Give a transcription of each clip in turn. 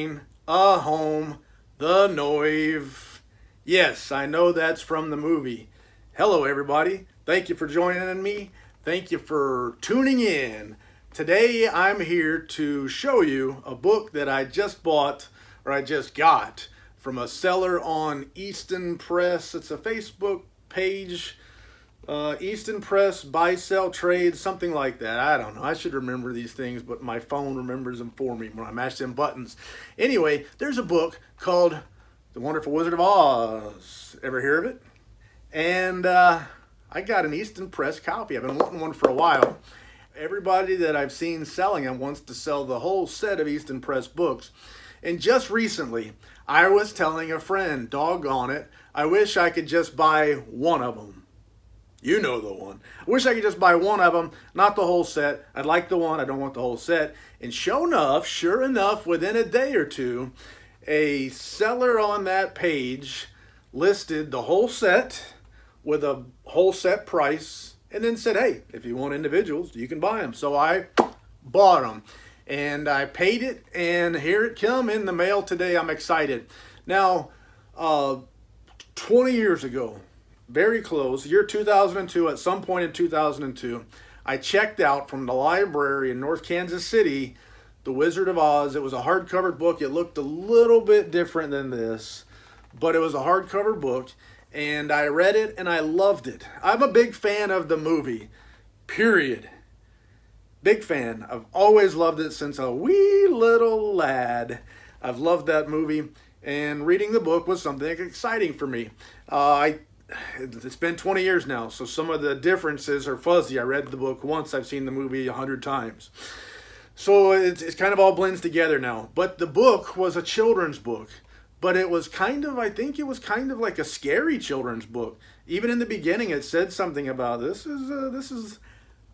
find a home, the Noive. Yes, I know that's from the movie. Hello, everybody. Thank you for joining me. Thank you for tuning in. Today, I'm here to show you a book that I just bought, or I just got, from a seller on Easton Press. It's a Facebook page. Easton Press, buy, sell, trade, something like that. I don't know. I should remember these things, but my phone remembers them for me when I mash them buttons. Anyway, there's a book called The Wonderful Wizard of Oz. Ever hear of it? And I got an Easton Press copy. I've been wanting one for a while. Everybody that I've seen selling them wants to sell the whole set of Easton Press books. And just recently, I was telling a friend, doggone it, I wish I could just buy one of them. You know the one. I wish I could just buy one of them, not the whole set. I'd like the one, I don't want the whole set. And sure enough, within a day or two, a seller on that page listed the whole set with a whole set price and then said, hey, if you want individuals, you can buy them. So I bought them and I paid it, and here it come in the mail today. I'm excited. Now, 20 years ago, very close, year 2002, at some point in 2002, I checked out from the library in North Kansas City, The Wizard of Oz. It was a hardcover book. It looked a little bit different than this, but it was a hardcover book, and I read it and I loved it. I'm a big fan of the movie, period. Big fan. I've always loved it since a wee little lad. I've loved that movie, and reading the book was something exciting for me. It's been 20 years now, so some of the differences are fuzzy. I read the book once. I've seen the movie 100 times. So it's kind of all blends together now. But the book was a children's book. But it was I think it was kind of like a scary children's book. Even in the beginning, it said something about this is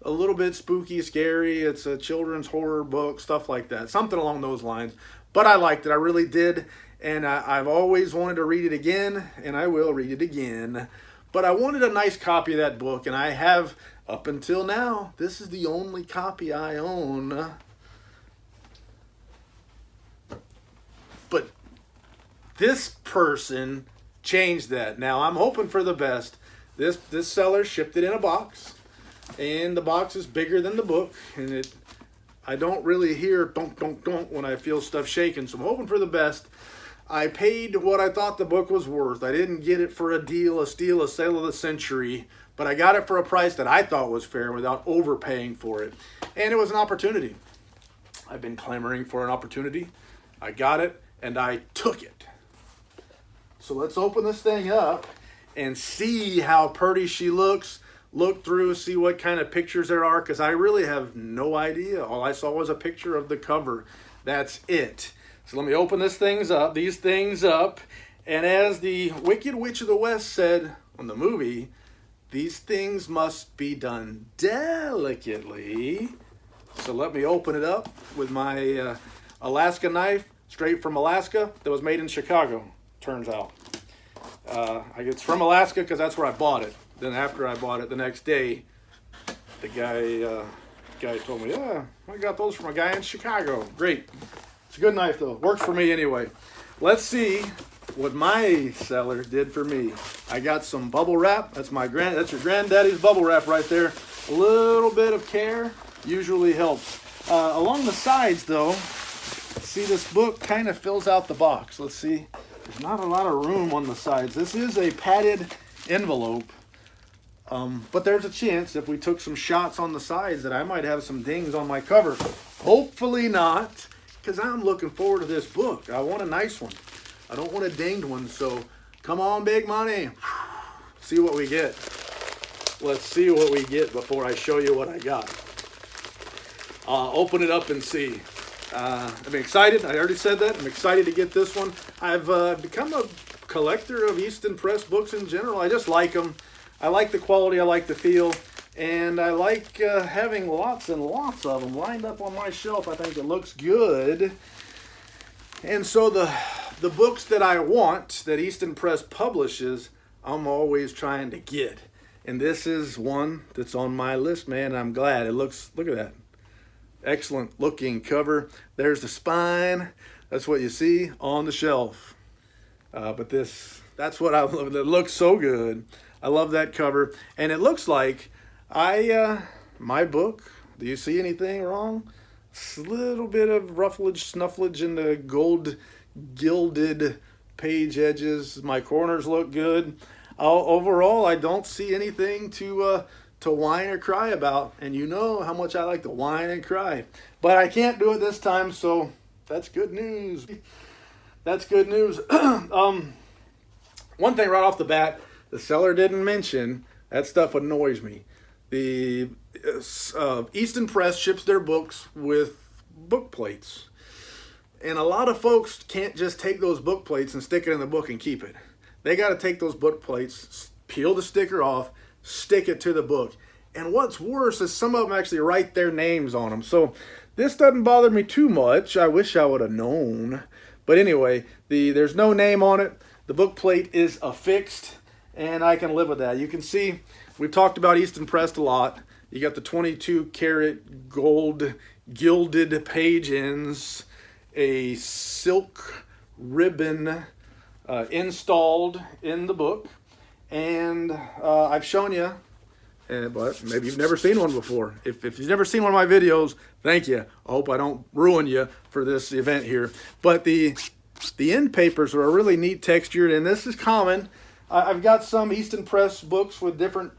a little bit spooky, scary. It's a children's horror book, stuff like that. Something along those lines. But I liked it. I really did. And I've always wanted to read it again, and I will read it again. But I wanted a nice copy of that book, and I have, up until now, this is the only copy I own. But this person changed that. Now, I'm hoping for the best. This seller shipped it in a box, and the box is bigger than the book, and I don't really hear donk, donk, donk when I feel stuff shaking, so I'm hoping for the best. I paid what I thought the book was worth. I didn't get it for a deal, a steal, a sale of the century, but I got it for a price that I thought was fair without overpaying for it. And it was an opportunity. I've been clamoring for an opportunity. I got it, and I took it. So let's open this thing up and see how pretty she looks. Look through, see what kind of pictures there are, because I really have no idea. All I saw was a picture of the cover. That's it. So let me open these things up. And as the Wicked Witch of the West said on the movie, these things must be done delicately. So let me open it up with my Alaska knife, straight from Alaska, that was made in Chicago, turns out. It's from Alaska because that's where I bought it. Then after I bought it the next day, the guy told me, yeah, I got those from a guy in Chicago. Great. It's a good knife, though. Works for me anyway. Let's see what my seller did for me. I got some bubble wrap. That's your granddaddy's bubble wrap right there. A little bit of care usually helps. Along the sides, though, see, this book kind of fills out the box. Let's see. There's not a lot of room on the sides. This is a padded envelope. But there's a chance if we took some shots on the sides that I might have some dings on my cover. Hopefully not, because I'm looking forward to this book. I want a nice one. I don't want a dinged one, so come on, big money. See what we get. Let's see what we get before I show you what I got. Open it up and see. I'm excited. I already said that. I'm excited to get this one. I've become a collector of Easton Press books in general. I just like them. I like the quality. I like the feel. And I like having lots and lots of them lined up on my shelf. I think it looks good. And so the books that I want, that Easton Press publishes, I'm always trying to get. And this is one that's on my list, man. I'm glad. Look at that. Excellent looking cover. There's the spine. That's what you see on the shelf. But that's what I love. It looks so good. I love that cover. And it looks like my book, do you see anything wrong? A little bit of rufflage, snufflage in the gold gilded page edges. My corners look good. Overall, I don't see anything to whine or cry about. And you know how much I like to whine and cry. But I can't do it this time, so that's good news. That's good news. One thing right off the bat, the seller didn't mention, that stuff annoys me. The Easton Press ships their books with book plates. And a lot of folks can't just take those book plates and stick it in the book and keep it. They got to take those book plates, peel the sticker off, stick it to the book. And what's worse is some of them actually write their names on them. So this doesn't bother me too much. I wish I would have known. But anyway, there's no name on it. The book plate is affixed, and I can live with that. You can see, we've talked about Easton Press a lot. You got the 22 karat gold gilded page ends, a silk ribbon installed in the book, and I've shown you, but maybe you've never seen one before. If you've never seen one of my videos, thank you. I hope I don't ruin you for this event here. But the end papers are really neat textured, and this is common. I've got some Easton Press books with different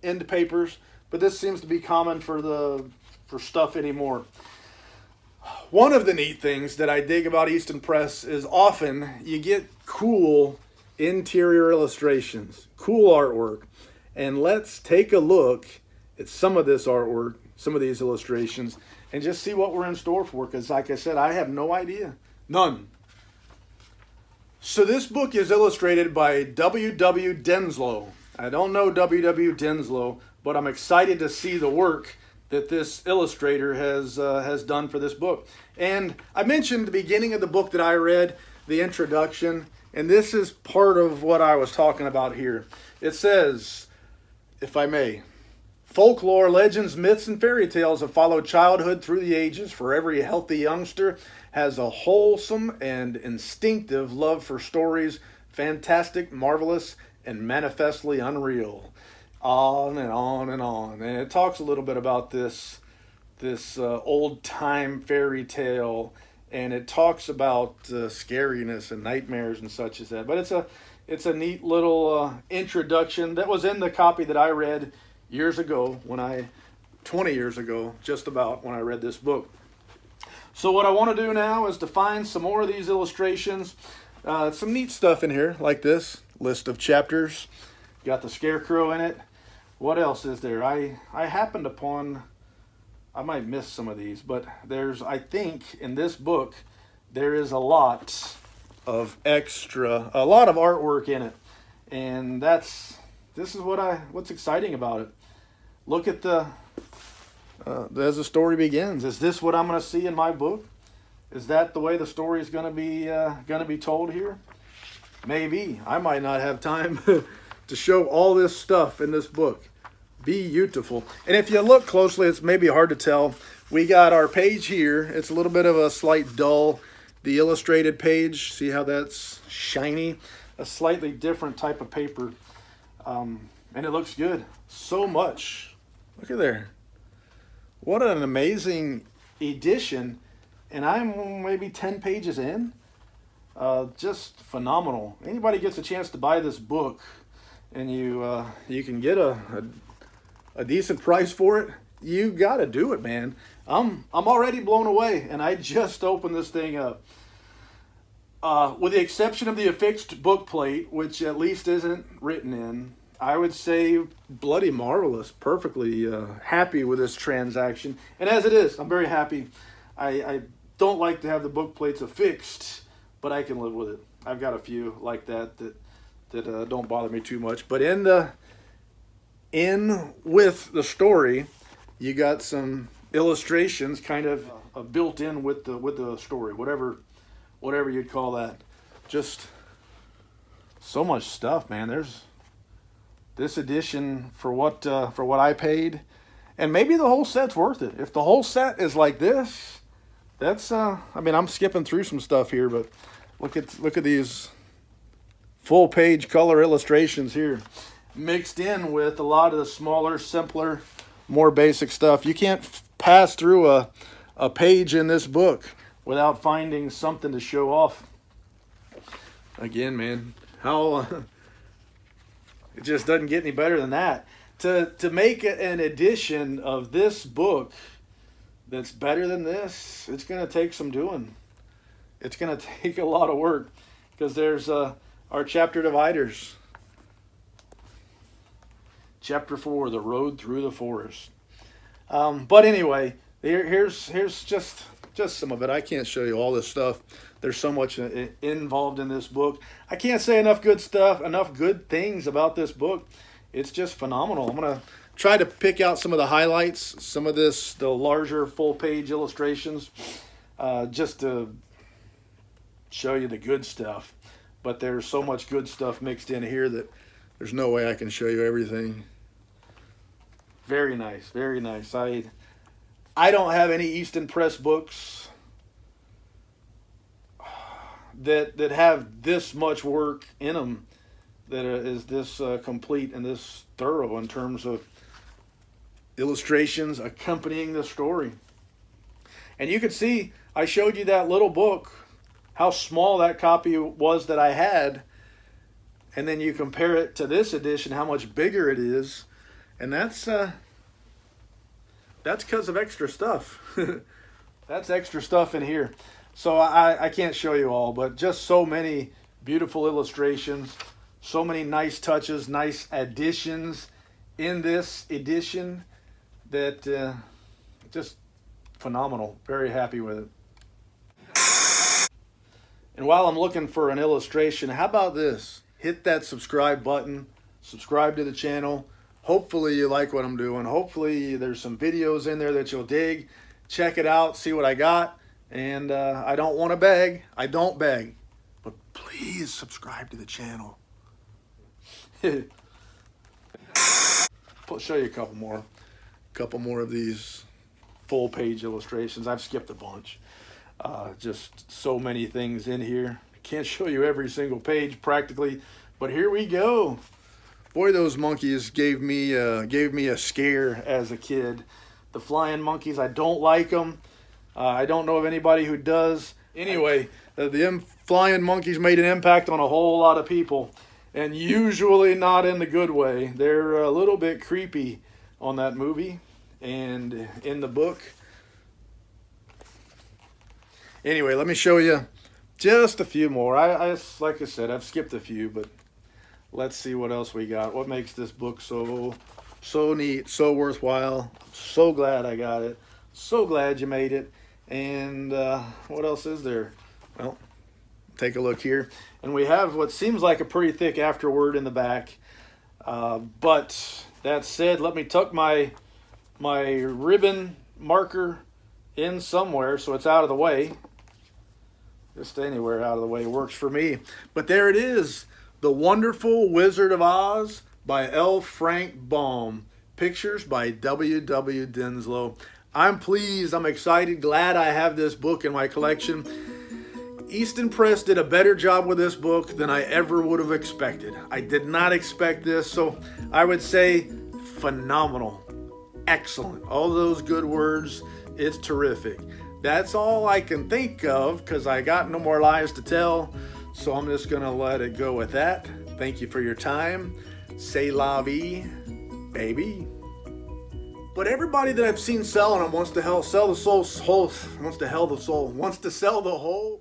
end papers, but this seems to be common for stuff anymore. One of the neat things that I dig about Easton Press is often you get cool interior illustrations, cool artwork. And let's take a look at some of this artwork, some of these illustrations, and just see what we're in store for. Because like I said, I have no idea. None. So this book is illustrated by W.W. Denslow. I don't know W.W. Denslow, but I'm excited to see the work that this illustrator has done for this book. And I mentioned the beginning of the book that I read, the introduction, and this is part of what I was talking about here. It says, if I may, folklore, legends, myths, and fairy tales have followed childhood through the ages. For every healthy youngster has a wholesome and instinctive love for stories, fantastic, marvelous, and manifestly unreal. On and on and on. And it talks a little bit about this old-time fairy tale, and it talks about scariness and nightmares and such as that. But it's a neat little introduction that was in the copy that I read years ago, 20 years ago, just about, when I read this book. So what I want to do now is to find some more of these illustrations. Some neat stuff in here, like this list of chapters. Got the Scarecrow in it. What else is there? I happened upon, I might miss some of these, but I think in this book, there is a lot of artwork in it. And this is what's exciting about it. Look at as the story begins. Is this what I'm going to see in my book? Is that the way the story is going to be told here? Maybe. I might not have time to show all this stuff in this book. Beautiful. And if you look closely, it's maybe hard to tell. We got our page here. It's a little bit of a slight dull. The illustrated page, see how that's shiny? A slightly different type of paper. And it looks good. So much. Look at there. What an amazing edition. And I'm maybe 10 pages in. Just phenomenal. Anybody gets a chance to buy this book, and you can get a decent price for it, you got to do it, man. I'm already blown away, and I just opened this thing up. With the exception of the affixed book plate, which at least isn't written in, I would say bloody marvelous. Perfectly happy with this transaction. And as it is, I'm very happy. I don't like to have the book plates affixed, but I can live with it. I've got a few like that don't bother me too much. But in with the story, you got some illustrations kind of built in with the story, whatever you'd call that. Just so much stuff, man. There's this edition for what I paid, and maybe the whole set's worth it. If the whole set is like this, that's I mean, I'm skipping through some stuff here, but look at these full page color illustrations here, mixed in with a lot of the smaller, simpler, more basic stuff. You can't pass through a page in this book without finding something to show off. Again, man, how it just doesn't get any better than that. To make an edition of this book that's better than this, it's going to take some doing. It's going to take a lot of work, because there's our chapter dividers. Chapter 4, The Road Through the Forest. But anyway, here's just some of it. I can't show you all this stuff. There's so much involved in this book. I can't say enough good stuff, enough good things about this book. It's just phenomenal. I'm going to try to pick out some of the highlights, some of the larger full-page illustrations, just to show you the good stuff. But there's so much good stuff mixed in here that there's no way I can show you everything. Very nice, very nice. I don't have any Easton Press books that have this much work in them, that is this complete and this thorough in terms of illustrations accompanying the story. And you can see, I showed you that little book, how small that copy was that I had, and then you compare it to this edition, how much bigger it is, and that's because of extra stuff. That's extra stuff in here. So I can't show you all, but just so many beautiful illustrations, so many nice touches, nice additions in this edition, that just phenomenal. Very happy with it. And while I'm looking for an illustration, how about this? Hit that subscribe button, subscribe to the channel. Hopefully you like what I'm doing. Hopefully there's some videos in there that you'll dig. Check it out, see what I got. And I don't want to beg. I don't beg. But please subscribe to the channel. I'll show you a couple more of these full page illustrations. I've skipped a bunch. Just so many things in here. Can't show you every single page practically, but here we go. Boy, those monkeys gave me a scare as a kid. The flying monkeys, I don't like them. I don't know of anybody who does. Anyway, the flying monkeys made an impact on a whole lot of people, and usually not in the good way. They're a little bit creepy on that movie and in the book. Anyway, let me show you just a few more. Like I said, I've skipped a few, but let's see what else we got. What makes this book so neat, so worthwhile. So glad I got it. So glad you made it. And what else is there? Well, take a look here. And we have what seems like a pretty thick afterword in the back. But that said, let me tuck my ribbon marker in somewhere so it's out of the way. Just anywhere out of the way works for me. But there it is. The Wonderful Wizard of Oz by L. Frank Baum. Pictures by W.W. Denslow. I'm pleased, I'm excited, glad I have this book in my collection. Easton Press did a better job with this book than I ever would have expected. I did not expect this, so I would say phenomenal, excellent. All those good words, it's terrific. That's all I can think of because I got no more lies to tell, so I'm just going to let it go with that. Thank you for your time. C'est la vie, baby. But everybody that I've seen selling them wants to sell the whole.